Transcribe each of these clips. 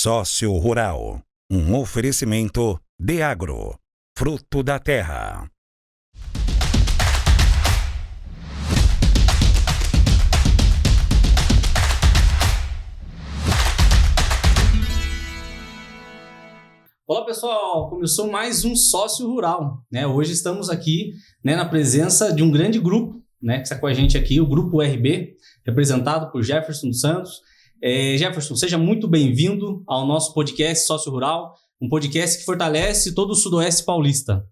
Sócio Rural, um oferecimento Deagro, fruto da terra. Olá pessoal, começou mais um Sócio Rural, né? Hoje estamos aqui, né, na presença de um grande grupo, né, que está com a gente aqui, o Grupo RB, representado por Jefferson dos Santos. Jefferson, seja muito bem-vindo ao nosso podcast Sócio Rural, um podcast que fortalece todo o Sudoeste paulista.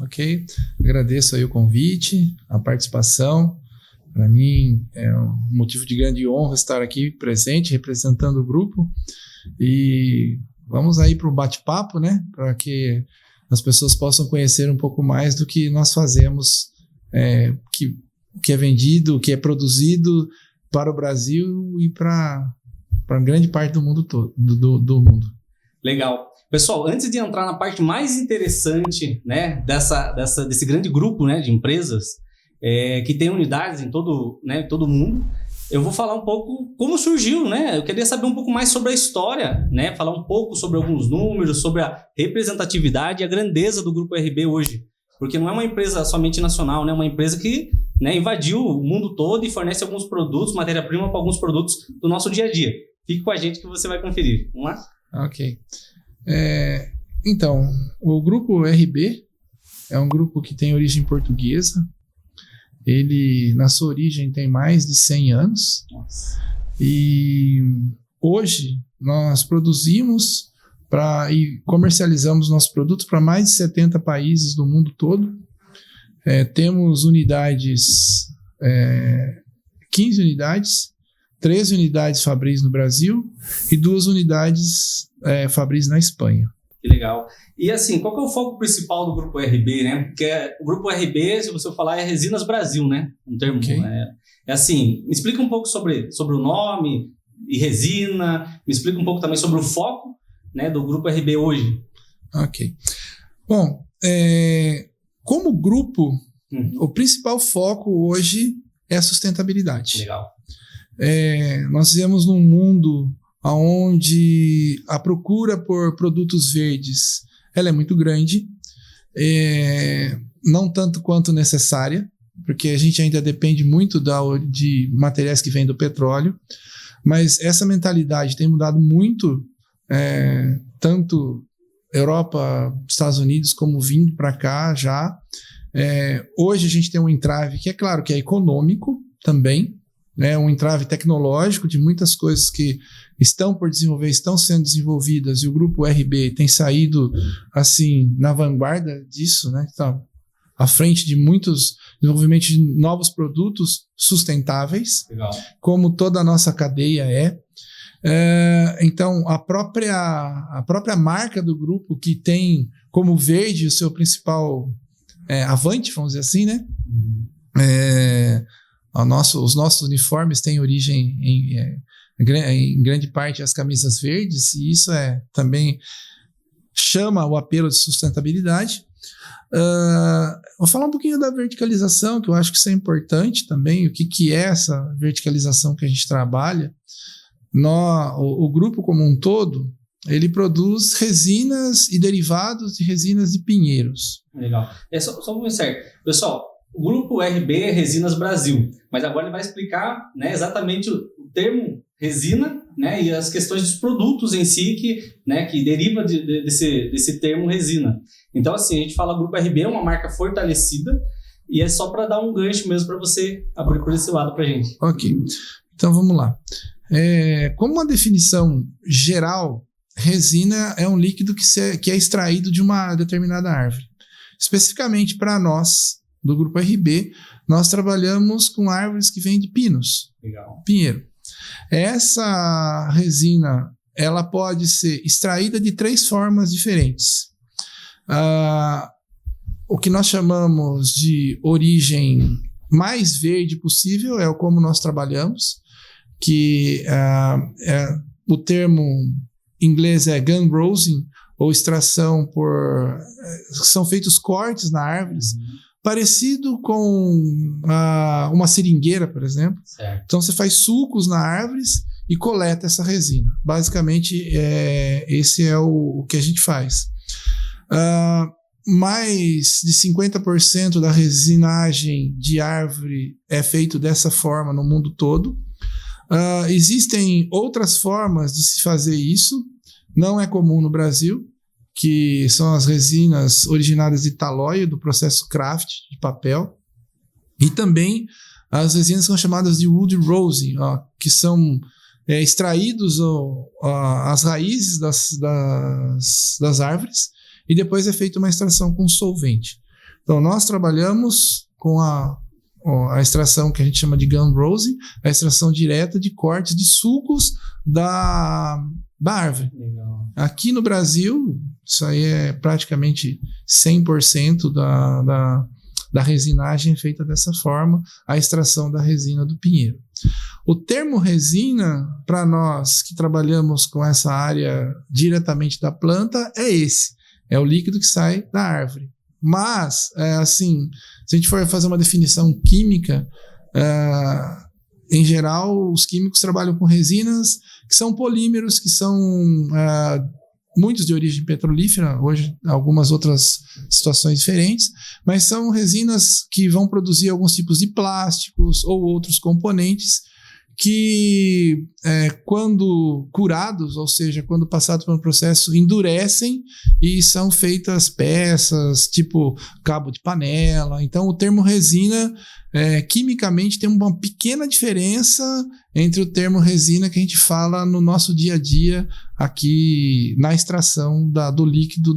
Ok, agradeço aí o convite, a participação. Para mim é um motivo de grande honra estar aqui presente, representando o grupo. E vamos aí para o bate-papo, né? Para que as pessoas possam conhecer um pouco mais do que nós fazemos, que é vendido, que é produzido para o Brasil e para grande parte do mundo todo, do mundo. Legal. Pessoal, antes de entrar na parte mais interessante, né, desse grande grupo, né, de empresas que tem unidades em todo o mundo, eu vou falar um pouco como surgiu, né? Eu queria saber um pouco mais sobre a história, né? Falar um pouco sobre alguns números, sobre a representatividade e a grandeza do Grupo RB hoje. Porque não é uma empresa somente nacional, né? É uma empresa que, né, invadiu o mundo todo e fornece alguns produtos, matéria-prima para alguns produtos do nosso dia a dia. Fique com a gente que você vai conferir. Vamos lá? Ok. Então, o Grupo RB é um grupo que tem origem portuguesa. Ele, na sua origem, tem mais de 100 anos. Nossa. E hoje nós produzimos e comercializamos nossos produtos para mais de 70 países do mundo todo. Temos unidades, 15 unidades, 13 unidades Fabris no Brasil e 2 unidades Fabris na Espanha. Que legal. E assim, qual que é o foco principal do Grupo RB, né? Porque o Grupo RB, se você falar, é Resinas Brasil, né? Um termo. Okay. Assim, me explica um pouco sobre o nome e resina, me explica um pouco também sobre o foco, né, do Grupo RB hoje. Ok. Bom, como grupo, o principal foco hoje é a sustentabilidade. Legal. Nós vivemos num mundo onde a procura por produtos verdes ela é muito grande, não tanto quanto necessária, porque a gente ainda depende muito de materiais que vêm do petróleo, mas essa mentalidade tem mudado muito, tanto Europa, Estados Unidos, como vindo para cá já. Hoje a gente tem um entrave que é claro que é econômico também, um entrave tecnológico de muitas coisas que estão por desenvolver, estão sendo desenvolvidas, e o Grupo RB tem saído assim na vanguarda disso, né? Então, à frente de muitos desenvolvimentos de novos produtos sustentáveis. Legal. Como toda a nossa cadeia então, a própria marca do grupo, que tem como verde o seu principal avante, vamos dizer assim, né? Os nossos uniformes têm origem em grande parte as camisas verdes, e isso também chama o apelo de sustentabilidade. Vou falar um pouquinho da verticalização, que eu acho que isso é importante também. O que é essa verticalização que a gente trabalha? O grupo como um todo, ele produz resinas e derivados de resinas de pinheiros. Legal. Só um certo. Pessoal, o Grupo RB é Resinas Brasil, mas agora ele vai explicar, né, exatamente o termo resina, né, e as questões dos produtos em si que deriva desse termo resina. Então, assim, a gente fala Grupo RB é uma marca fortalecida e é só para dar um gancho mesmo para você abrir por esse lado para a gente. Ok, então vamos lá. Como uma definição geral, resina é um líquido que é extraído de uma determinada árvore. Especificamente para nós, do Grupo RB, nós trabalhamos com árvores que vêm de pinos. Legal. Pinheiro. Essa resina, ela pode ser extraída de 3 formas diferentes. O que nós chamamos de origem mais verde possível é como nós trabalhamos, que o termo em inglês é gunrosin, ou extração são feitos cortes na árvores, parecido com uma seringueira, por exemplo. Certo. Então você faz sulcos nas árvores e coleta essa resina. Basicamente, esse é o que a gente faz. Mais de 50% da resinagem de árvore é feito dessa forma no mundo todo. Existem outras formas de se fazer isso, não é comum no Brasil, que são as resinas originadas de talóio, do processo craft de papel, e também as resinas são chamadas de wood rosin, que são extraídos as raízes das árvores, e depois é feita uma extração com solvente. Então, nós trabalhamos com a extração que a gente chama de gum rosin, a extração direta de cortes de sulcos da árvore. Legal. Aqui no Brasil, isso aí é praticamente 100% da resinagem feita dessa forma, a extração da resina do pinheiro. O termo resina, para nós que trabalhamos com essa área diretamente da planta, é esse. É o líquido que sai da árvore. Mas, assim, se a gente for fazer uma definição química, em geral, os químicos trabalham com resinas que são polímeros, que são muitos de origem petrolífera, hoje algumas outras situações diferentes, mas são resinas que vão produzir alguns tipos de plásticos ou outros componentes que, quando curados, ou seja, quando passados por um processo, endurecem e são feitas peças, tipo cabo de panela. Então, o termo resina, quimicamente, tem uma pequena diferença entre o termo resina que a gente fala no nosso dia a dia, aqui na extração do líquido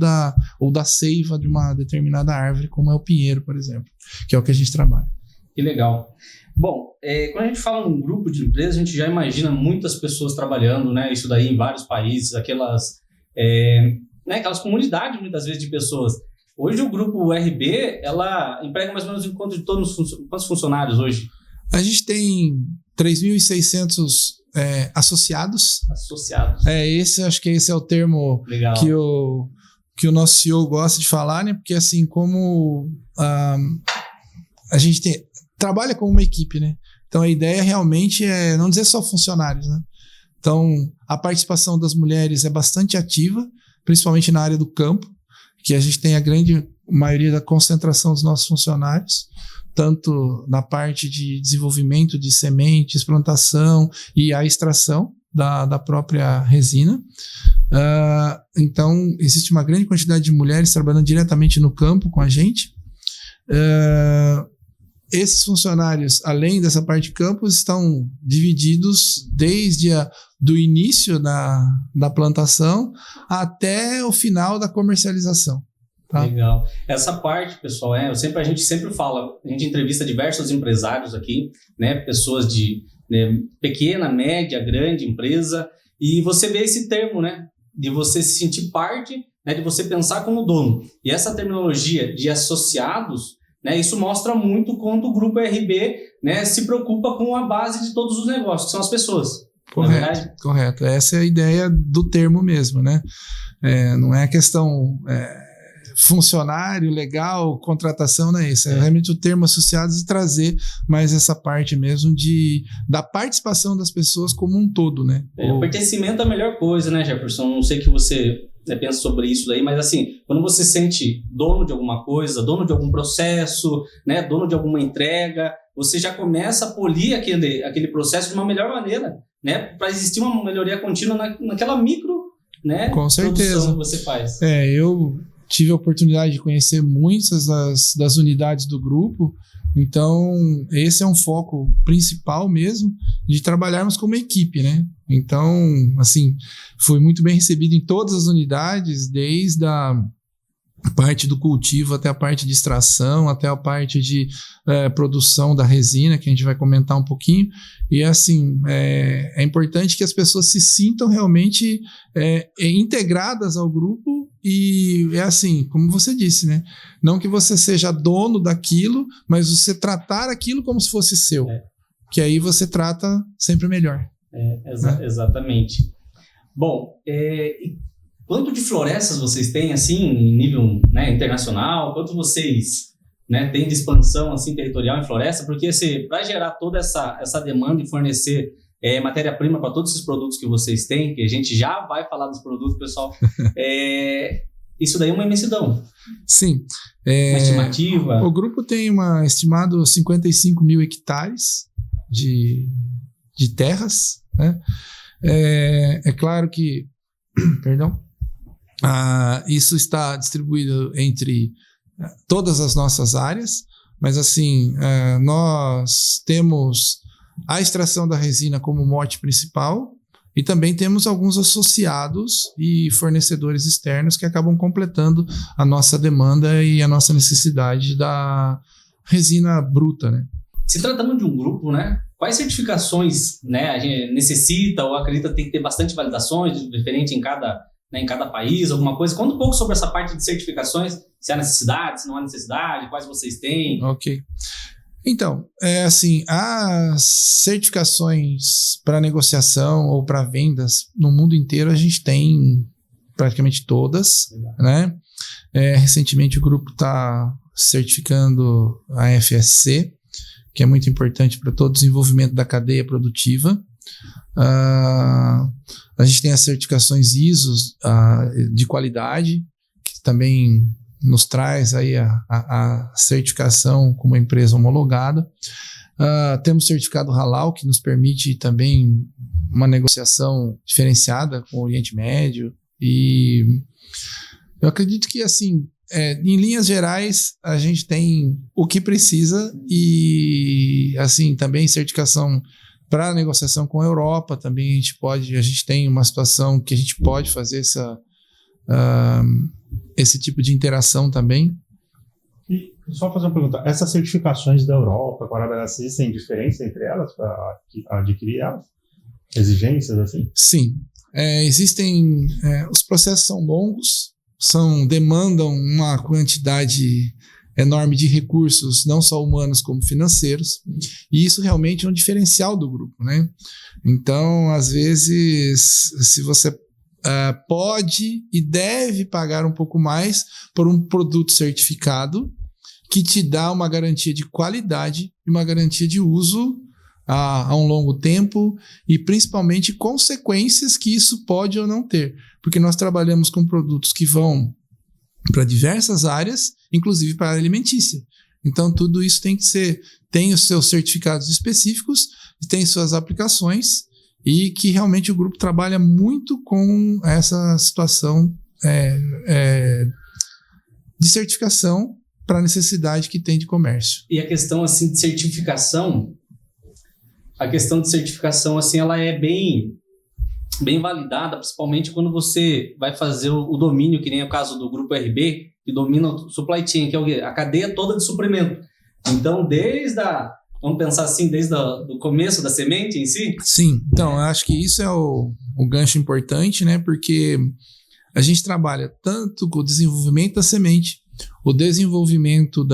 ou da seiva de uma determinada árvore, como é o pinheiro, por exemplo, que é o que a gente trabalha. Que legal. Bom, quando a gente fala num grupo de empresas, a gente já imagina muitas pessoas trabalhando, né? Isso daí em vários países, aquelas comunidades, muitas vezes, de pessoas. Hoje o grupo RB, ela emprega mais ou menos em conta de quantos funcionários hoje? A gente tem 3.600 associados. Associados. Acho que esse é o termo legal. Que o nosso CEO gosta de falar, né? Porque assim, como a gente trabalha como uma equipe, né? Então a ideia realmente é não dizer só funcionários, né? Então a participação das mulheres é bastante ativa, principalmente na área do campo, que a gente tem a grande maioria da concentração dos nossos funcionários, tanto na parte de desenvolvimento de sementes, plantação e a extração da própria resina. Então existe uma grande quantidade de mulheres trabalhando diretamente no campo com a gente. Esses funcionários, além dessa parte de campus, estão divididos desde do início da plantação até o final da comercialização. Tá? Legal. Essa parte, pessoal, a gente sempre fala, a gente entrevista diversos empresários aqui, né, pessoas de pequena, média, grande empresa, e você vê esse termo, né, de você se sentir parte, né, de você pensar como dono. E essa terminologia de associados, né, isso mostra muito quanto o Grupo RB, né, se preocupa com a base de todos os negócios, que são as pessoas. Correto. Essa é a ideia do termo mesmo, né? Não é a questão funcionário, legal, contratação, não é isso. É realmente o termo associados e trazer mais essa parte mesmo da participação das pessoas como um todo, né? O pertencimento é a melhor coisa, né, Jefferson? Não sei que você pensa sobre isso daí, mas assim, quando você sente dono de alguma coisa, dono de algum processo, né, dono de alguma entrega, você já começa a polir aquele processo de uma melhor maneira, né, para existir uma melhoria contínua naquela micro, né, com certeza, produção que você faz. Eu tive a oportunidade de conhecer muitas das unidades do grupo, então esse é um foco principal mesmo, de trabalharmos como equipe, né? Então, assim, foi muito bem recebido em todas as unidades, desde a parte do cultivo até a parte de extração, até a parte de produção da resina, que a gente vai comentar um pouquinho. E assim, é importante que as pessoas se sintam realmente integradas ao grupo. E é assim, como você disse, né? Não que você seja dono daquilo, mas você tratar aquilo como se fosse seu. Que aí você trata sempre melhor. Exatamente. Bom, quanto de florestas vocês têm, assim, em nível, né, internacional? Quanto vocês, né, têm de expansão, assim, territorial em floresta? Porque para gerar toda essa demanda e fornecer matéria-prima para todos esses produtos que vocês têm, que a gente já vai falar dos produtos, pessoal. Isso daí é uma imensidão. Sim. Uma estimativa. O grupo tem estimado 55 mil hectares de terras, né? É claro que, perdão, isso está distribuído entre todas as nossas áreas, mas assim, nós temos a extração da resina como mote principal e também temos alguns associados e fornecedores externos que acabam completando a nossa demanda e a nossa necessidade da resina bruta, né? Se tratando de um grupo, né? Quais certificações, né, a gente necessita ou acredita que tem que ter bastante validações diferente em cada país, alguma coisa? Conta um pouco sobre essa parte de certificações, se há necessidade, se não há necessidade, quais vocês têm. Ok. Então, assim, as certificações para negociação ou para vendas no mundo inteiro a gente tem praticamente todas, né? Recentemente o grupo está certificando a FSC, que é muito importante para todo o desenvolvimento da cadeia produtiva. A gente tem as certificações ISO de qualidade, que também nos traz aí a certificação como empresa homologada. Temos certificado Halal, que nos permite também uma negociação diferenciada com o Oriente Médio. E eu acredito que, assim, em linhas gerais, a gente tem o que precisa e, assim, também certificação para negociação com a Europa. Também a gente tem uma situação que a gente pode fazer esse tipo de interação também. E só fazer uma pergunta, essas certificações da Europa, agora existem diferença entre elas para adquirir elas? Exigências assim? Sim, existem, os processos são longos, demandam uma quantidade enorme de recursos, não só humanos como financeiros, e isso realmente é um diferencial do grupo, né? Então, às vezes, se você pode e deve pagar um pouco mais por um produto certificado que te dá uma garantia de qualidade e uma garantia de uso a um longo tempo e principalmente consequências que isso pode ou não ter, porque nós trabalhamos com produtos que vão para diversas áreas, inclusive para a área alimentícia. Então tudo isso tem os seus certificados específicos, tem suas aplicações e que realmente o grupo trabalha muito com essa situação de certificação para a necessidade que tem de comércio. E a questão assim de certificação, assim, ela é bem validada, principalmente quando você vai fazer o domínio, que nem é o caso do Grupo RB, que domina o supply chain, que é a cadeia toda de suprimento. Então, vamos pensar assim, desde o começo da semente em si? Sim, então, eu acho que isso é o gancho importante, né? Porque a gente trabalha tanto com o desenvolvimento da semente, o desenvolvimento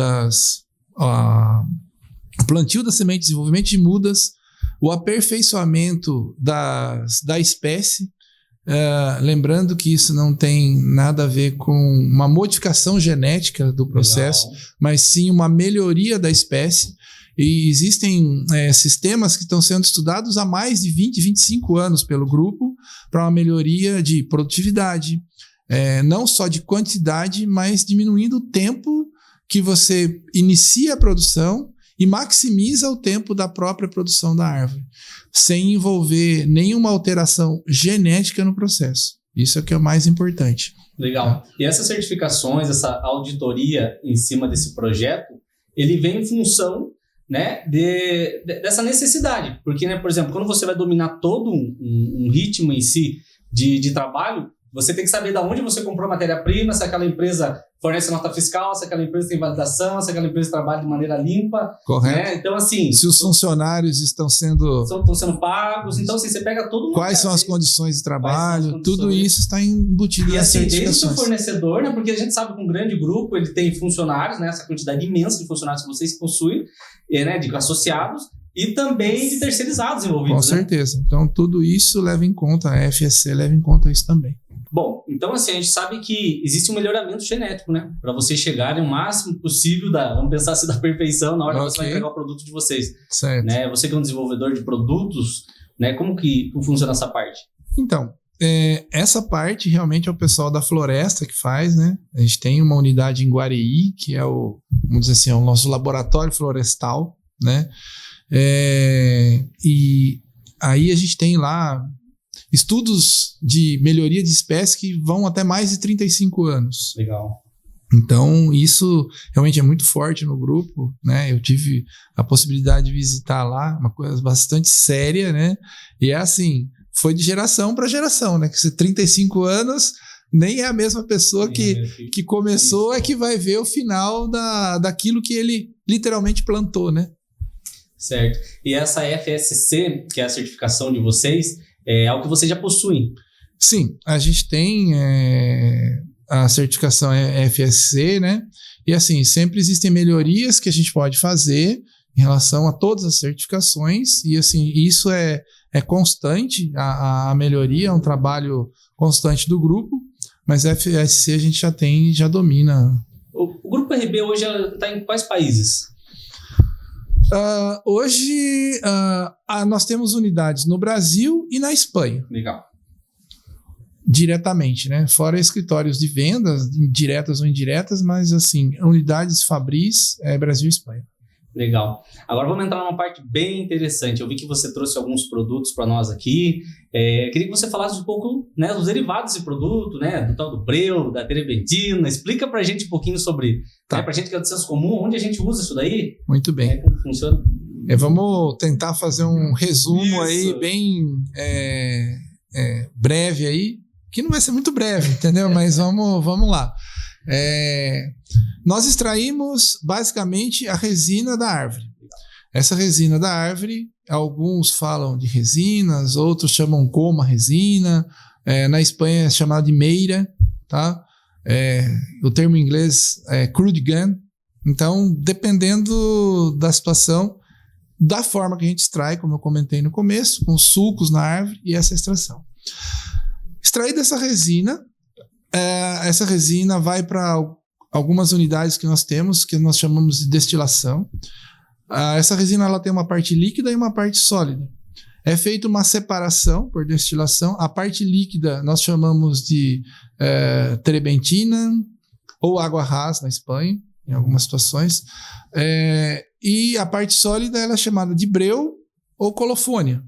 o plantio da semente, desenvolvimento de mudas, o aperfeiçoamento da espécie, lembrando que isso não tem nada a ver com uma modificação genética do processo, mas sim uma melhoria da espécie. E existem sistemas que estão sendo estudados há mais de 20, 25 anos pelo grupo para uma melhoria de produtividade, não só de quantidade, mas diminuindo o tempo que você inicia a produção e maximiza o tempo da própria produção da árvore, sem envolver nenhuma alteração genética no processo. Isso é o que é o mais importante. Legal. E essas certificações, essa auditoria em cima desse projeto, ele vem em função, né, dessa necessidade. Porque, né, por exemplo, quando você vai dominar todo um ritmo em si de trabalho, você tem que saber de onde você comprou a matéria-prima, se aquela empresa fornece nota fiscal, se aquela empresa tem validação, se aquela empresa trabalha de maneira limpa. Correto. Né? Então, assim... Se os funcionários estão sendo pagos. Então, assim, você pega todo mundo... Quais são as condições de trabalho? Tudo isso está embutido nas certificações. E assim, desde o seu fornecedor, né? Porque a gente sabe que um grande grupo, ele tem funcionários, né? Essa quantidade imensa de funcionários que vocês possuem, né? De associados, e também de terceirizados envolvidos. Com certeza. Né? Então, tudo isso leva em conta, a FSC leva em conta isso também. Bom, então assim, a gente sabe que existe um melhoramento genético, né? Para vocês chegarem o máximo possível vamos pensar assim, da perfeição na hora que você vai entregar o produto de vocês. Certo. Né? Você que é um desenvolvedor de produtos, né? Como que funciona essa parte? Então, essa parte realmente é o pessoal da floresta que faz, né? A gente tem uma unidade em Guareí, que é vamos dizer assim, é o nosso laboratório florestal, né? E aí a gente tem lá estudos de melhoria de espécie que vão até mais de 35 anos. Legal. Então, isso realmente é muito forte no grupo, né? Eu tive a possibilidade de visitar lá, uma coisa bastante séria, né? E é assim, foi de geração para geração, né? Que 35 anos nem é a mesma pessoa que começou, é que vai ver o final daquilo que ele literalmente plantou, né? Certo. E essa FSC, que é a certificação de vocês, é algo que vocês já possuem? Sim, a gente tem a certificação FSC, né? E assim, sempre existem melhorias que a gente pode fazer em relação a todas as certificações, e assim, isso é constante, a melhoria é um trabalho constante do grupo, mas a FSC a gente já domina. O Grupo RB hoje está em quais países? Hoje nós temos unidades no Brasil e na Espanha. Legal. Diretamente, né? Fora escritórios de vendas, diretas ou indiretas, mas assim, unidades Fabris, Brasil e Espanha. Legal. Agora vamos entrar numa parte bem interessante. Eu vi que você trouxe alguns produtos para nós aqui. Queria que você falasse um pouco, né, dos derivados desse produto, né, do tal do breu, da terebentina. Explica para a gente um pouquinho sobre, né, para a gente que é do senso comum, onde a gente usa isso daí. Muito bem. Como funciona. Vamos tentar fazer um resumo aí bem breve aí, que não vai ser muito breve, entendeu? Mas vamos lá. Nós extraímos basicamente a resina da árvore. Essa resina da árvore, alguns falam de resinas, outros chamam goma resina, na Espanha é chamada de meira, tá? O termo em inglês é crude gun. Então, dependendo da situação, da forma que a gente extrai, como eu comentei no começo, com sulcos na árvore e essa extração. Extraída essa resina vai para algumas unidades que nós temos, que nós chamamos de destilação. Essa resina ela tem uma parte líquida e uma parte sólida. É feita uma separação por destilação. A parte líquida nós chamamos de terebentina ou água ras na Espanha, em algumas situações. E a parte sólida ela é chamada de breu ou colofônia,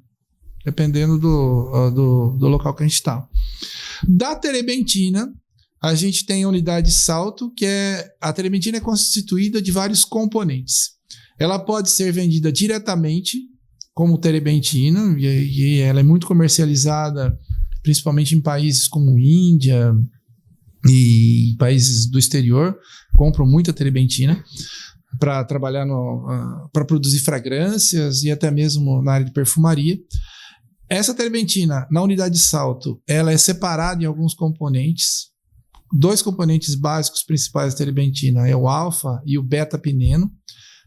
dependendo do local que a gente está. Da terebentina, a gente tem a unidade de salto, que a terebentina é constituída de vários componentes. Ela pode ser vendida diretamente como terebentina, e ela é muito comercializada, principalmente em países como Índia e países do exterior, compram muita terebentina para trabalhar para produzir fragrâncias e até mesmo na área de perfumaria. Essa terebentina, na unidade de salto, ela é separada em alguns componentes. 2 componentes básicos principais da terebentina é o alfa e o beta-pineno.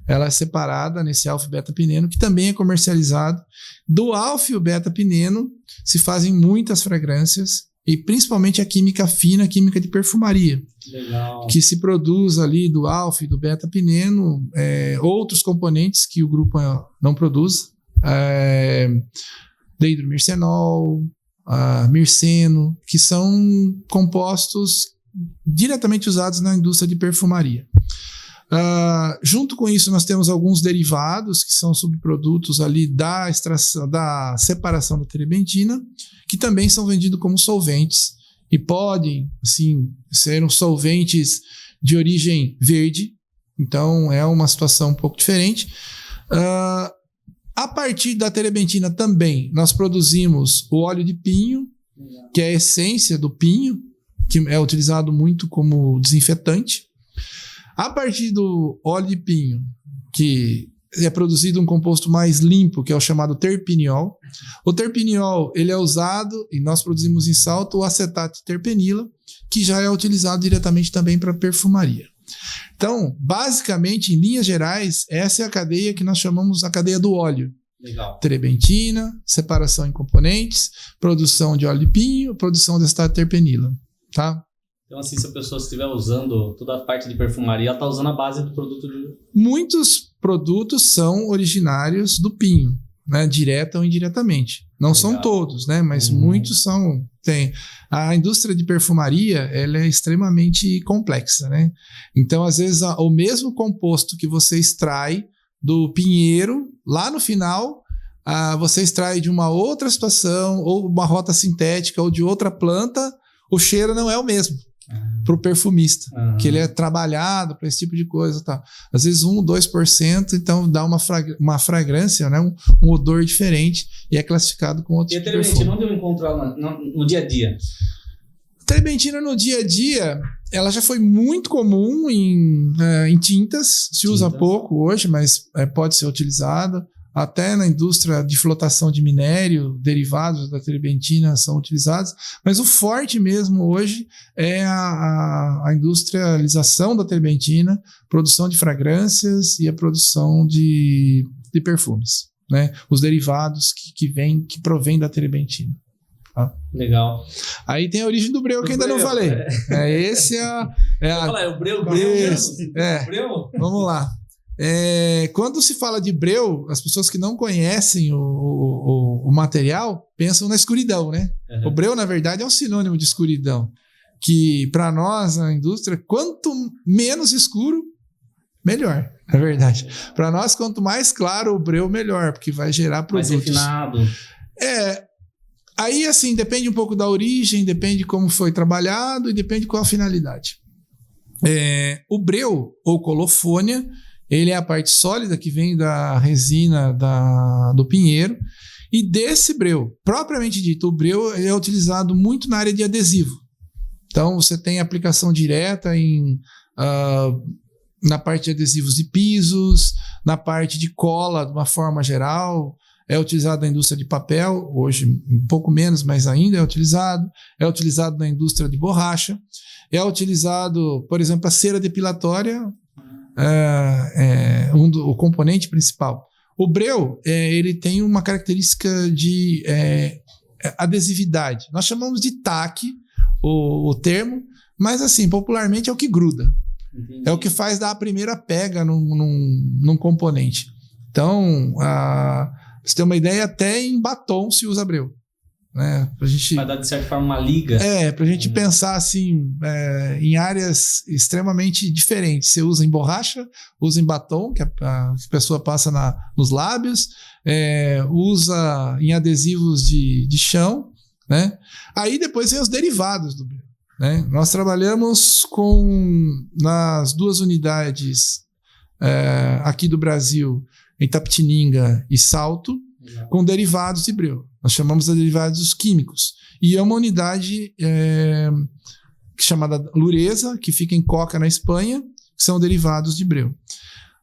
Ela é separada nesse alfa e beta-pineno, que também é comercializado. Do alfa e o beta-pineno se fazem muitas fragrâncias, e principalmente a química fina, a química de perfumaria. Legal. Que se produz ali do alfa e do beta-pineno, outros componentes que o grupo não produz. Deidromircenol, mirceno, que são compostos diretamente usados na indústria de perfumaria. Junto com isso, nós temos alguns derivados, que são subprodutos ali da extração, da separação da terebentina, que também são vendidos como solventes e podem, assim, ser solventes de origem verde. Então, é uma situação um pouco diferente. A partir da terebentina também, nós produzimos o óleo de pinho, que é a essência do pinho, que é utilizado muito como desinfetante. A partir do óleo de pinho, que é produzido um composto mais limpo, que é o chamado terpineol. O terpineol, ele é usado, e nós produzimos em salto, o acetato de terpenila, que já é utilizado diretamente também para perfumaria. Então, basicamente, em linhas gerais, essa é a cadeia que nós chamamos a cadeia do óleo. Legal. Terebentina, separação em componentes, produção de óleo de pinho, produção de acetato de terpenila, tá? Então, assim, se a pessoa estiver usando toda a parte de perfumaria, ela está usando a base do produto de... Muitos produtos são originários do pinho, né, direta ou indiretamente. Não Legal. são todos, né, mas muitos são. Tem. A indústria de perfumaria, ela é extremamente complexa, né? Então, às vezes, o mesmo composto que você extrai do pinheiro, lá no final, você extrai de uma outra situação, ou uma rota sintética, ou de outra planta, o cheiro não é o mesmo para o perfumista, que ele é trabalhado para esse tipo de coisa. Tá? Às vezes 1, 2%, então dá uma fragrância, né? um odor diferente, e é classificado com outro tipo de perfume. E a terebintina, onde eu encontro ela no dia a dia? Terebintina no dia a dia, ela já foi muito comum em tintas, se usa pouco hoje, mas pode ser utilizada. Até na indústria de flotação de minério, derivados da terebintina são utilizados, mas o forte mesmo hoje é a industrialização da terebintina, produção de fragrâncias e a produção de perfumes, né? Os derivados que provém da terebintina. Tá? Legal. Aí tem a origem do breu, que ainda não falei. Esse o breu mesmo? Breu? Vamos lá. Quando se fala de breu, as pessoas que não conhecem o material pensam na escuridão, né? O breu, na verdade, é um sinônimo de escuridão. Que, para nós, na indústria, quanto menos escuro, melhor. É verdade. Para nós, quanto mais claro o breu, melhor, porque vai gerar produtos. Mais refinado. Aí, assim, depende um pouco da origem, depende de como foi trabalhado e depende qual a finalidade. O breu, ou colofônia, ele é a parte sólida que vem da resina do pinheiro. E desse breu, propriamente dito, o breu é utilizado muito na área de adesivo. Então, você tem aplicação direta na parte de adesivos de pisos, na parte de cola, de uma forma geral. É utilizado na indústria de papel, hoje um pouco menos, mas ainda é utilizado. É utilizado na indústria de borracha. É utilizado, por exemplo, a cera depilatória, o componente principal. O breu, ele tem uma característica de adesividade. Nós chamamos de taque, o termo, mas assim, popularmente é o que gruda. Entendi. É o que faz dar a primeira pega num componente. Então, pra você ter uma ideia, até em batom se usa breu. Né? Vai dar, de certa forma, uma liga. Pra gente pensar assim, em áreas extremamente diferentes. Você usa em borracha, usa em batom, que a pessoa passa nos lábios, usa em adesivos de chão, né? Aí depois vem os derivados do breu. Né? Nós trabalhamos nas 2 unidades aqui do Brasil, em Itapetininga e Salto, com derivados de breu. Nós chamamos de derivados químicos. E é uma unidade chamada Lureza, que fica em Coca, na Espanha, que são derivados de breu.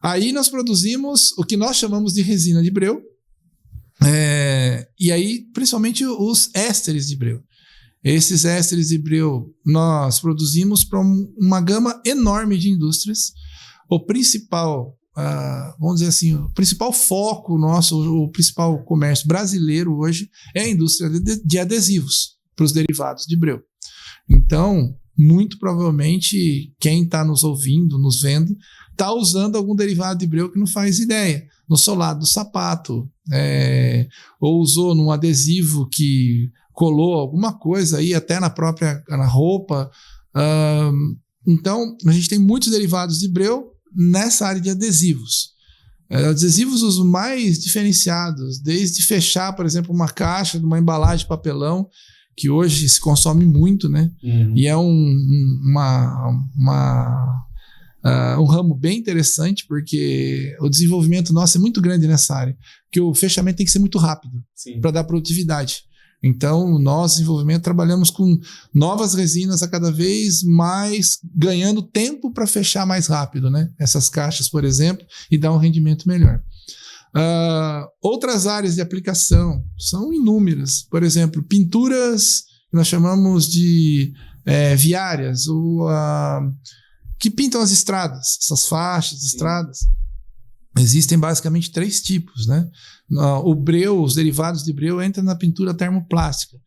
Aí nós produzimos o que nós chamamos de resina de breu, e aí principalmente os ésteres de breu. Esses ésteres de breu nós produzimos para uma gama enorme de indústrias. O principal, vamos dizer assim, o principal foco nosso, o principal comércio brasileiro hoje é a indústria de adesivos para os derivados de breu. Então, muito provavelmente, quem está nos ouvindo, nos vendo, está usando algum derivado de breu que não faz ideia. No solado do sapato, ou usou num adesivo que colou alguma coisa aí, até na roupa. Então, a gente tem muitos derivados de breu nessa área de adesivos. Adesivos os mais diferenciados, desde fechar, por exemplo, uma caixa de uma embalagem de papelão, que hoje se consome muito, né? E é um ramo bem interessante, porque o desenvolvimento nosso é muito grande nessa área, porque o fechamento tem que ser muito rápido para dar produtividade. Então, nós, desenvolvimento, trabalhamos com novas resinas a cada vez mais, ganhando tempo para fechar mais rápido, né? Essas caixas, por exemplo, e dar um rendimento melhor. Outras áreas de aplicação são inúmeras. Por exemplo, pinturas que nós chamamos de viárias, que pintam as estradas, essas faixas de estradas. Existem basicamente 3 tipos, né? O breu, os derivados de breu entram na pintura termoplástica,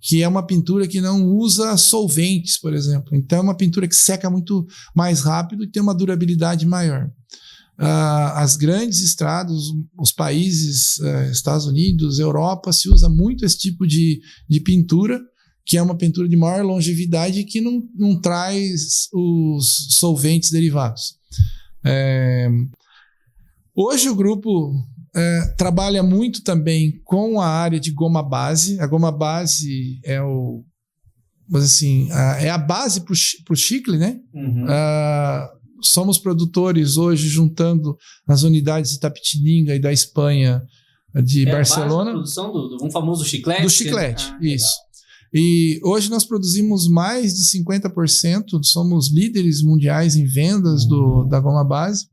que é uma pintura que não usa solventes, por exemplo. Então é uma pintura que seca muito mais rápido e tem uma durabilidade maior. as grandes estradas, os países, Estados Unidos, Europa, se usa muito esse tipo de pintura, que é uma pintura de maior longevidade e que não traz os solventes derivados. Hoje o grupo trabalha muito também com a área de goma base. A goma base é a base para o chicle, né? Uhum. Somos produtores hoje, juntando as unidades de Itapetininga e da Espanha, de Barcelona. A base da produção do famoso chiclete? Do chiclete, isso. Legal. E hoje nós produzimos mais de 50%, somos líderes mundiais em vendas da goma base.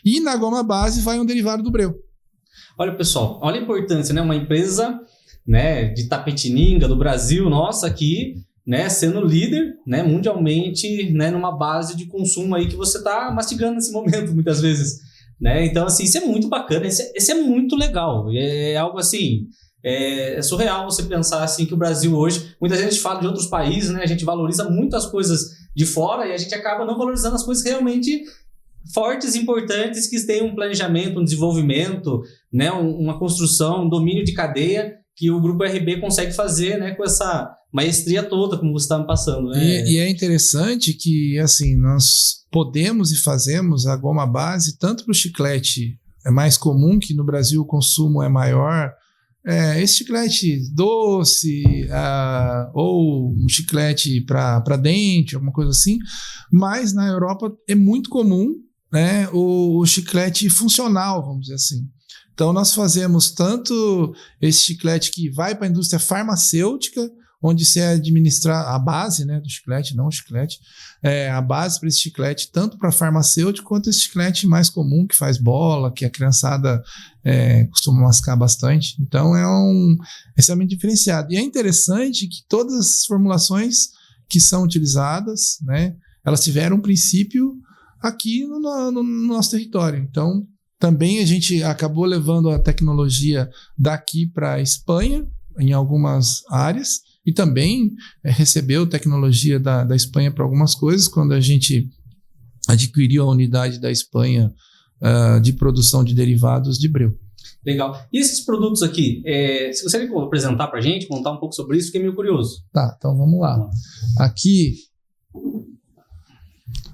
E na goma base vai um derivado do breu. Olha, pessoal, olha a importância, né? Uma empresa, né, de Itapetininga, do Brasil, nossa, aqui, né, sendo líder, né, mundialmente, né, numa base de consumo aí que você está mastigando nesse momento, muitas vezes. Né? Então, assim, isso é muito bacana, isso é muito legal. É algo assim... É surreal você pensar assim que o Brasil hoje, muita gente fala de outros países, né? A gente valoriza muito as coisas de fora e a gente acaba não valorizando as coisas realmente fortes e importantes que têm um planejamento, um desenvolvimento, né? Uma construção, um domínio de cadeia que o Grupo RB consegue fazer, né? Com essa maestria toda, como você está me passando. Né? E é interessante que assim, nós podemos e fazemos a goma base tanto para o chiclete, é mais comum que no Brasil o consumo é maior, esse chiclete doce, ou um chiclete para dente, alguma coisa assim, mas na Europa é muito comum, né, o chiclete funcional, vamos dizer assim. Então nós fazemos tanto esse chiclete que vai para a indústria farmacêutica, onde se administra a base, né, do chiclete, não o chiclete, a base para esse chiclete, tanto para farmacêutico quanto esse chiclete mais comum, que faz bola, que a criançada costuma mascar bastante. Então é extremamente diferenciado. E é interessante que todas as formulações que são utilizadas, né, elas tiveram um princípio aqui no nosso território. Então também a gente acabou levando a tecnologia daqui para a Espanha, em algumas áreas, e também recebeu tecnologia da Espanha para algumas coisas, quando a gente adquiriu a unidade da Espanha de produção de derivados de breu. Legal. E esses produtos aqui, se você apresentar para a gente, contar um pouco sobre isso, fiquei meio curioso. Tá, então vamos lá. Aqui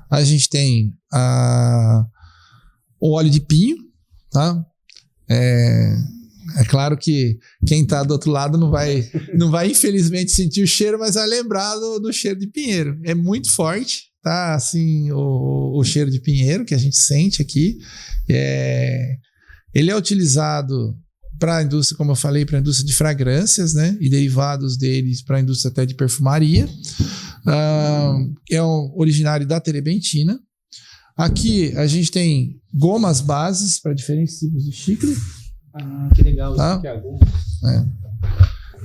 a gente tem o óleo de pinho, tá? É claro que quem está do outro lado não vai infelizmente sentir o cheiro, mas vai lembrar do cheiro de pinheiro. É muito forte, tá? Assim, o cheiro de pinheiro que a gente sente aqui. Ele é utilizado para a indústria, como eu falei, para a indústria de fragrâncias, né? E derivados deles para a indústria até de perfumaria. É originário da terebentina. Aqui a gente tem gomas bases para diferentes tipos de chicle. Que legal, tá? Isso aqui é a goma.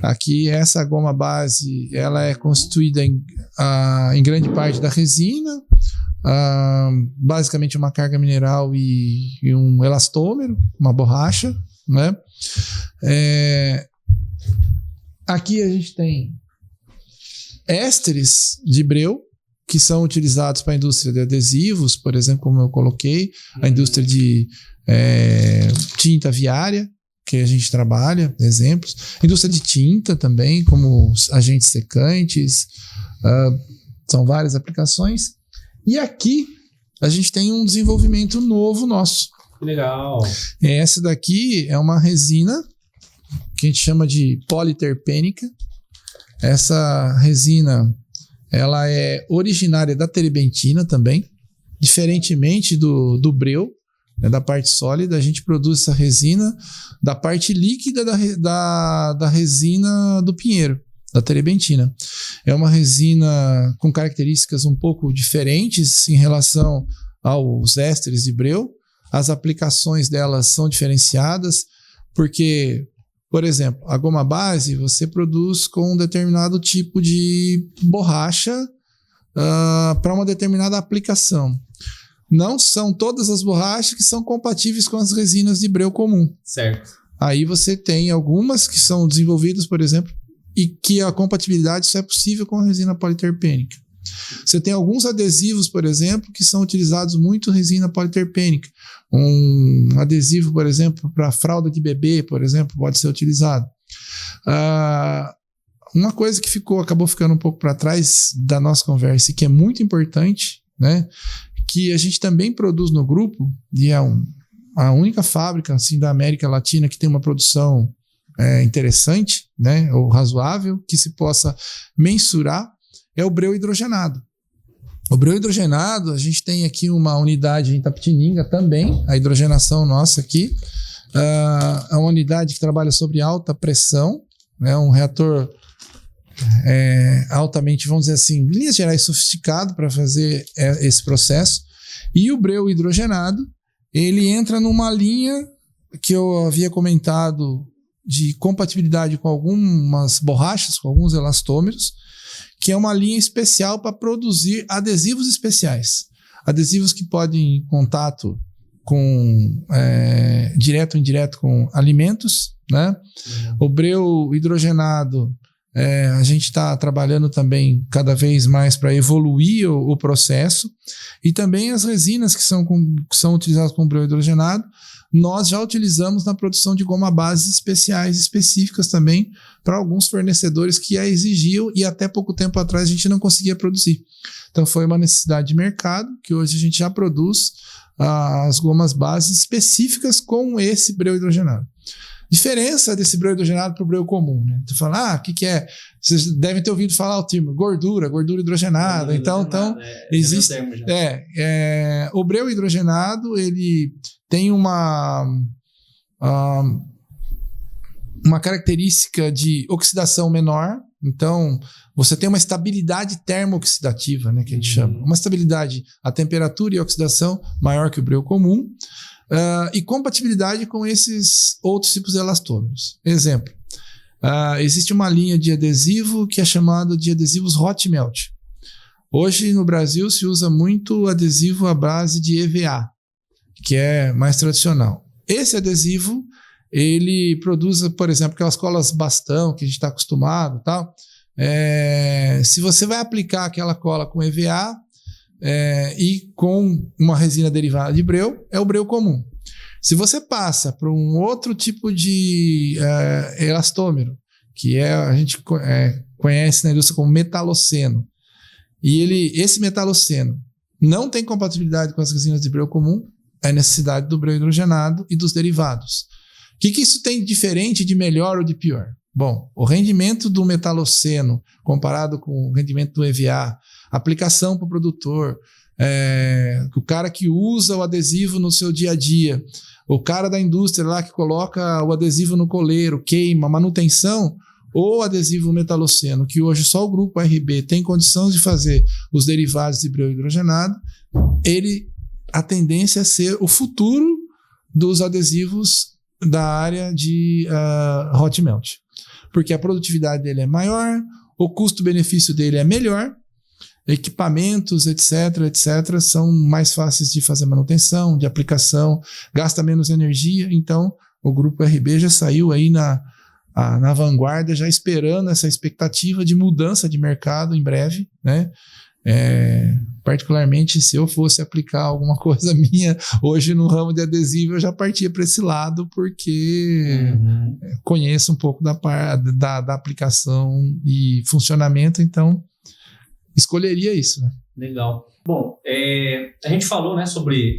Aqui essa goma base, ela é constituída em grande parte da resina, basicamente uma carga mineral e um elastômero, uma borracha, né? Aqui a gente tem ésteres de breu, que são utilizados para a indústria de adesivos, por exemplo, como eu coloquei, a indústria de tinta viária, que a gente trabalha, exemplos. Indústria de tinta também, como agentes secantes, são várias aplicações. E aqui a gente tem um desenvolvimento novo nosso. Que legal. Essa daqui é uma resina que a gente chama de politerpênica. Essa resina, ela é originária da terebentina também, diferentemente do breu, né, da parte sólida. A gente produz essa resina da parte líquida da resina do pinheiro, da terebentina. É uma resina com características um pouco diferentes em relação aos ésteres de breu. As aplicações delas são diferenciadas, porque, por exemplo, a goma base você produz com um determinado tipo de borracha para uma determinada aplicação. Não são todas as borrachas que são compatíveis com as resinas de breu comum. Certo. Aí você tem algumas que são desenvolvidas, por exemplo, e que a compatibilidade só é possível com a resina politerpênica. Você tem alguns adesivos, por exemplo, que são utilizados muito resina politerpênica. Um adesivo, por exemplo, para fralda de bebê, por exemplo, pode ser utilizado. Uma coisa que acabou ficando um pouco para trás da nossa conversa e que é muito importante, né, que a gente também produz no grupo, e é a única fábrica assim, da América Latina que tem uma produção interessante, né, ou razoável, que se possa mensurar, é o breu hidrogenado. O breu hidrogenado, a gente tem aqui uma unidade em Itapetininga também, a hidrogenação nossa aqui, é uma unidade que trabalha sobre alta pressão, né, um reator altamente, vamos dizer assim, em linhas gerais, sofisticado para fazer esse processo. E o breu hidrogenado, ele entra numa linha que eu havia comentado de compatibilidade com algumas borrachas, com alguns elastômeros, que é uma linha especial para produzir adesivos especiais. Adesivos que podem ir em contato com direto ou indireto com alimentos, né? O breu hidrogenado, a gente está trabalhando também cada vez mais para evoluir o processo, e também as resinas que são utilizadas com breu hidrogenado, nós já utilizamos na produção de goma base especiais, específicas também, para alguns fornecedores que a exigiam e até pouco tempo atrás a gente não conseguia produzir. Então foi uma necessidade de mercado, que hoje a gente já produz as gomas base específicas com esse breu hidrogenado. Diferença desse breu hidrogenado para o breu comum, né? Tu fala, o que é? Vocês devem ter ouvido falar o termo gordura hidrogenada. Então existe. O breu hidrogenado, ele tem uma característica de oxidação menor. Então, você tem uma estabilidade termo-oxidativa, né, que a gente chama. Uma estabilidade a temperatura e a oxidação maior que o breu comum. E compatibilidade com esses outros tipos de elastômeros. Exemplo, existe uma linha de adesivo que é chamada de adesivos hot melt. Hoje no Brasil se usa muito adesivo à base de EVA, que é mais tradicional. Esse adesivo, ele produz, por exemplo, aquelas colas bastão que a gente está acostumado, tal. Se você vai aplicar aquela cola com EVA, e com uma resina derivada de breu, é o breu comum. Se você passa para um outro tipo de elastômero, que a gente conhece na indústria como metaloceno, e esse metaloceno não tem compatibilidade com as resinas de breu comum, é necessidade do breu hidrogenado e dos derivados. O que isso tem de diferente, de melhor ou de pior? Bom, o rendimento do metaloceno comparado com o rendimento do EVA, aplicação para o produtor, o cara que usa o adesivo no seu dia a dia, o cara da indústria lá que coloca o adesivo no coleiro, queima, manutenção, ou adesivo metaloceno, que hoje só o grupo RB tem condições de fazer os derivados de breu hidrogenado, a tendência é ser o futuro dos adesivos da área de hot melt. Porque a produtividade dele é maior, o custo-benefício dele é melhor, equipamentos, etc., são mais fáceis de fazer manutenção, de aplicação, gasta menos energia. Então, o Grupo RB já saiu aí na vanguarda, já esperando essa expectativa de mudança de mercado em breve, né? Particularmente, se eu fosse aplicar alguma coisa minha hoje no ramo de adesivo, eu já partia para esse lado, porque conheço um pouco da aplicação e funcionamento, então escolheria isso, né? Legal. Bom, a gente falou, né, sobre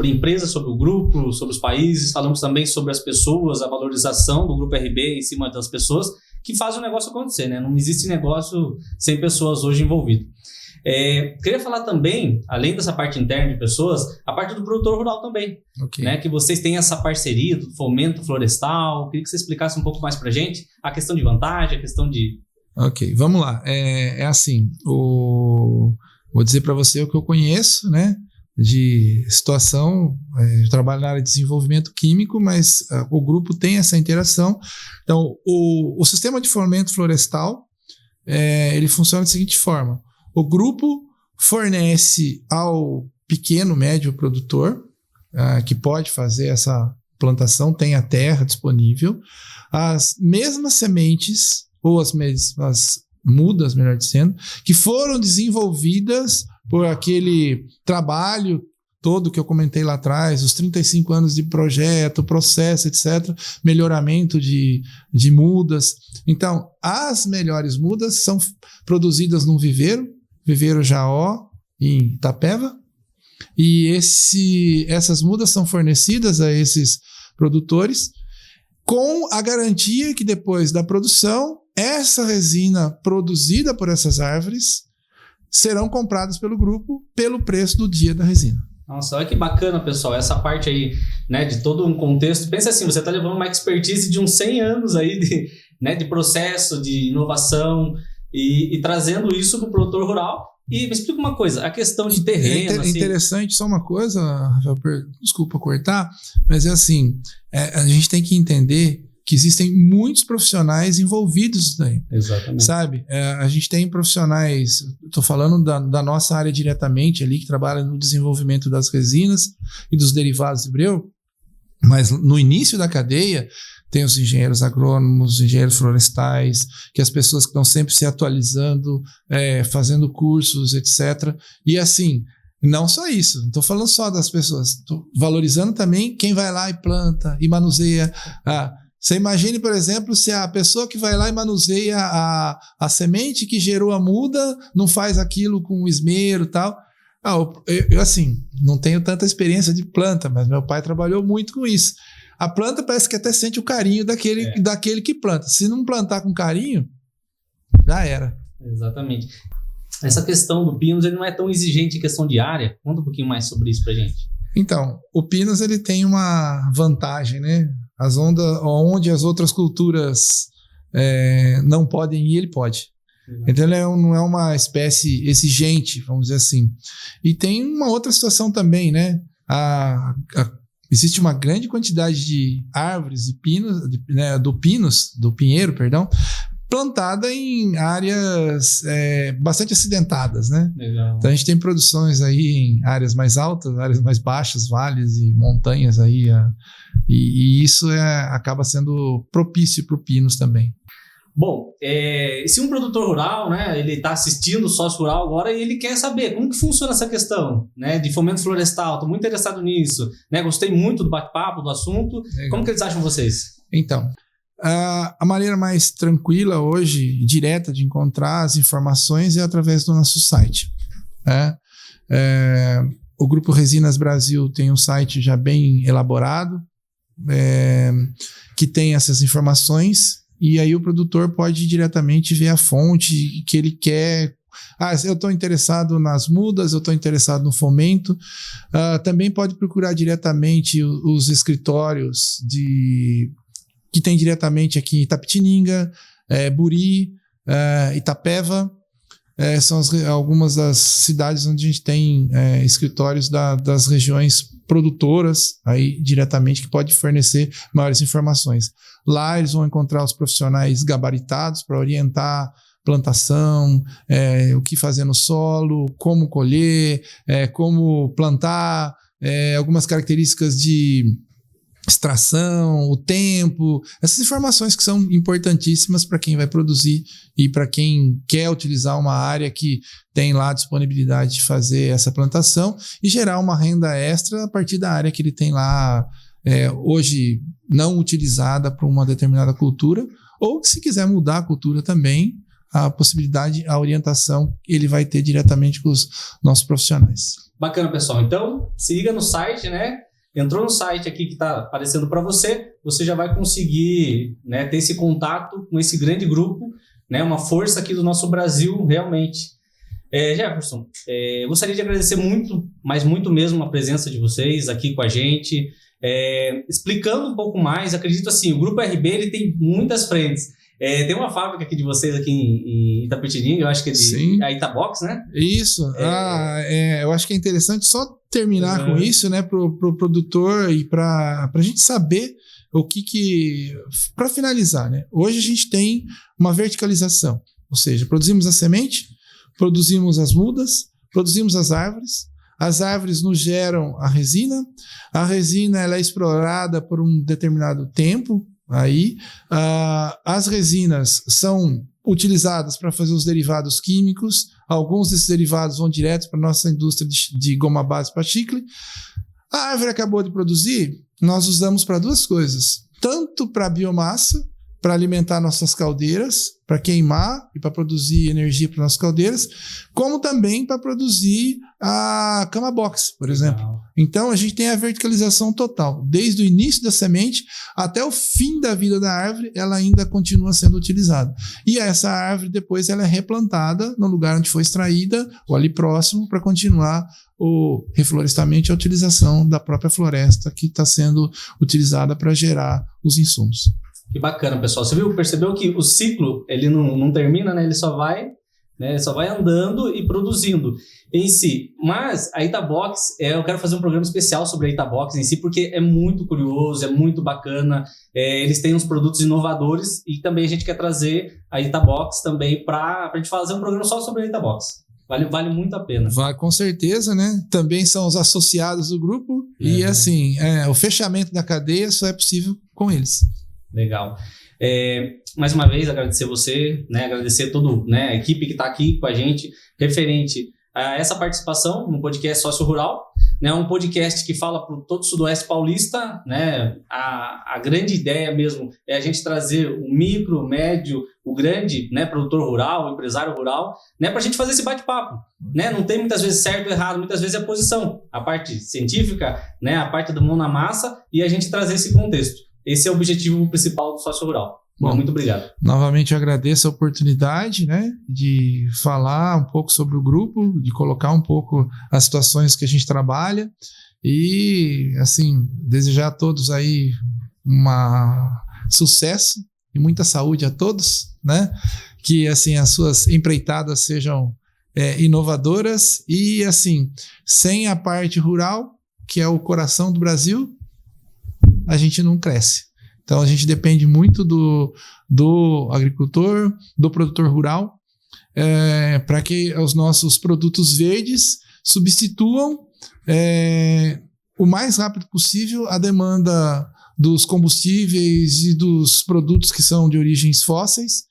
empresas, sobre o grupo, sobre os países, falamos também sobre as pessoas, a valorização do Grupo RB em cima das pessoas que fazem o negócio acontecer, né? Não existe negócio sem pessoas hoje envolvidas. Queria falar também, além dessa parte interna de pessoas, a parte do produtor rural também, okay, né? Que vocês têm essa parceria do fomento florestal. Queria que você explicasse um pouco mais pra gente a questão de vantagem, a questão de... Ok, vamos lá. Assim, vou dizer para você o que eu conheço, né, de situação. Eu trabalho na área de desenvolvimento químico, mas o grupo tem essa interação. Então, o sistema de fomento florestal, ele funciona da seguinte forma: o grupo fornece ao pequeno, médio produtor, que pode fazer essa plantação, tem a terra disponível, as mesmas sementes ou as mudas, melhor dizendo, que foram desenvolvidas por aquele trabalho todo que eu comentei lá atrás, os 35 anos de projeto, processo, etc., melhoramento de mudas. Então, as melhores mudas são produzidas num viveiro Jaó, em Itapeva, e essas mudas são fornecidas a esses produtores com a garantia que depois da produção, essa resina produzida por essas árvores serão compradas pelo grupo pelo preço do dia da resina. Nossa, olha que bacana, pessoal, essa parte aí, né, de todo um contexto. Pensa assim, você está levando uma expertise de uns 100 anos aí de processo, de inovação e trazendo isso para o produtor rural. E me explica uma coisa, a questão de terreno... É interessante, só uma coisa, Rafael, desculpa cortar, mas é assim, a gente tem que entender que existem muitos profissionais envolvidos nisso daí. Exatamente. Sabe? A gente tem profissionais, estou falando da nossa área diretamente ali, que trabalha no desenvolvimento das resinas e dos derivados de breu, mas no início da cadeia tem os engenheiros agrônomos, os engenheiros florestais, que as pessoas que estão sempre se atualizando, fazendo cursos, etc. E assim, não só isso, não estou falando só das pessoas, estou valorizando também quem vai lá e planta e manuseia. Você imagine, por exemplo, se a pessoa que vai lá e manuseia a semente que gerou a muda não faz aquilo com esmero e tal. Eu, assim, não tenho tanta experiência de planta, mas meu pai trabalhou muito com isso. A planta parece que até sente o carinho daquele que planta. Se não plantar com carinho, já era. Exatamente. Essa questão do Pinos, ele não é tão exigente em questão de área. Conta um pouquinho mais sobre isso pra gente. Então, o Pinos, ele tem uma vantagem, né? As ondas, onde as outras culturas não podem ir, ele pode. Então ele não é uma espécie exigente, vamos dizer assim. E tem uma outra situação também, né? Existe uma grande quantidade de árvores de pinos, do pinheiro, plantada em áreas bastante acidentadas, né? Legal. Então a gente tem produções aí em áreas mais altas, áreas mais baixas, vales e montanhas aí, e isso acaba sendo propício para o Pinos também. Bom, se um produtor rural, né, ele está assistindo o Sócio Rural agora e ele quer saber como que funciona essa questão, né, de fomento florestal, estou muito interessado nisso, né, gostei muito do bate-papo, do assunto. Legal. Como que eles acham vocês? Então, a maneira mais tranquila hoje, direta de encontrar as informações é através do nosso site. O Grupo Resinas Brasil tem um site já bem elaborado, que tem essas informações, e aí o produtor pode diretamente ver a fonte que ele quer. Eu estou interessado nas mudas, eu estou interessado no fomento. Também pode procurar diretamente os escritórios que tem diretamente aqui em Itapetininga, Buri, Itapeva. São algumas das cidades onde a gente tem escritórios das regiões produtoras aí diretamente, que pode fornecer maiores informações. Lá eles vão encontrar os profissionais gabaritados para orientar plantação, o que fazer no solo, como colher, como plantar, algumas características de extração, o tempo, essas informações que são importantíssimas para quem vai produzir e para quem quer utilizar uma área que tem lá disponibilidade de fazer essa plantação e gerar uma renda extra a partir da área que ele tem lá hoje não utilizada para uma determinada cultura, ou se quiser mudar a cultura também, a possibilidade, a orientação ele vai ter diretamente com os nossos profissionais. Bacana, pessoal. Então, se liga no site, né? Entrou no site aqui que está aparecendo para você, você já vai conseguir, né, ter esse contato com esse grande grupo, né, uma força aqui do nosso Brasil, realmente. Jefferson, gostaria de agradecer muito, mas muito mesmo a presença de vocês aqui com a gente, explicando um pouco mais. Acredito assim, o Grupo RB ele tem muitas frentes. Tem uma fábrica aqui de vocês aqui em Itapetininga, eu acho que é a Itabox, né? Isso. Eu acho que é interessante só terminar com isso, né, pro produtor e para a gente saber o que para finalizar, né? Hoje a gente tem uma verticalização, ou seja, produzimos a semente, produzimos as mudas, produzimos as árvores nos geram a resina ela é explorada por um determinado tempo. Aí, as resinas são utilizadas para fazer os derivados químicos. Alguns desses derivados vão direto para a nossa indústria de goma base para chicle. A árvore acabou de produzir, nós usamos para 2 coisas. Tanto para biomassa, para alimentar nossas caldeiras, para queimar e para produzir energia para nossas caldeiras, como também para produzir a cama box, por exemplo. Então, a gente tem a verticalização total. Desde o início da semente até o fim da vida da árvore, ela ainda continua sendo utilizada. E essa árvore, depois, ela é replantada no lugar onde foi extraída ou ali próximo para continuar o reflorestamento e a utilização da própria floresta que está sendo utilizada para gerar os insumos. Que bacana, pessoal. Você percebeu que o ciclo, ele não termina, né? Ele só vai andando e produzindo em si. Mas a Itabox, eu quero fazer um programa especial sobre a Itabox em si, porque é muito curioso, é muito bacana. Eles têm uns produtos inovadores e também a gente quer trazer a Itabox também para a gente fazer um programa só sobre a Itabox. Vale muito a pena. Vai, com certeza, né? Também são os associados do grupo e assim, o fechamento da cadeia só é possível com eles. Legal. Mais uma vez, agradecer você, né? Agradecer toda, né, a equipe que está aqui com a gente, referente a essa participação no podcast Sócio Rural, né? Um podcast que fala para todo o Sudoeste Paulista, né? A grande ideia mesmo é a gente trazer o micro, o médio, o grande, né, produtor rural, o empresário rural, né, para a gente fazer esse bate-papo, né? Não tem muitas vezes certo ou errado, muitas vezes é a posição, a parte científica, né, a parte do mão na massa e a gente trazer esse contexto. Esse é o objetivo principal do Sócio Rural. Bom, muito obrigado. Novamente eu agradeço a oportunidade, né, de falar um pouco sobre o grupo, de colocar um pouco as situações que a gente trabalha e, assim, desejar a todos aí sucesso e muita saúde a todos, né, que, assim, as suas empreitadas sejam inovadoras e, assim, sem a parte rural, que é o coração do Brasil, a gente não cresce. Então, a gente depende muito do agricultor, do produtor rural, para que os nossos produtos verdes substituam o mais rápido possível a demanda dos combustíveis e dos produtos que são de origens fósseis,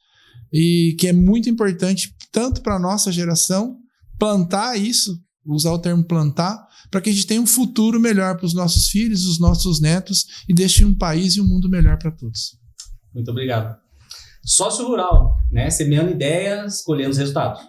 e que é muito importante, tanto para a nossa geração, plantar isso, usar o termo plantar, para que a gente tenha um futuro melhor para os nossos filhos, os nossos netos e deixe um país e um mundo melhor para todos. Muito obrigado. Sócio Rural, né? Semeando ideias, colhendo os resultados.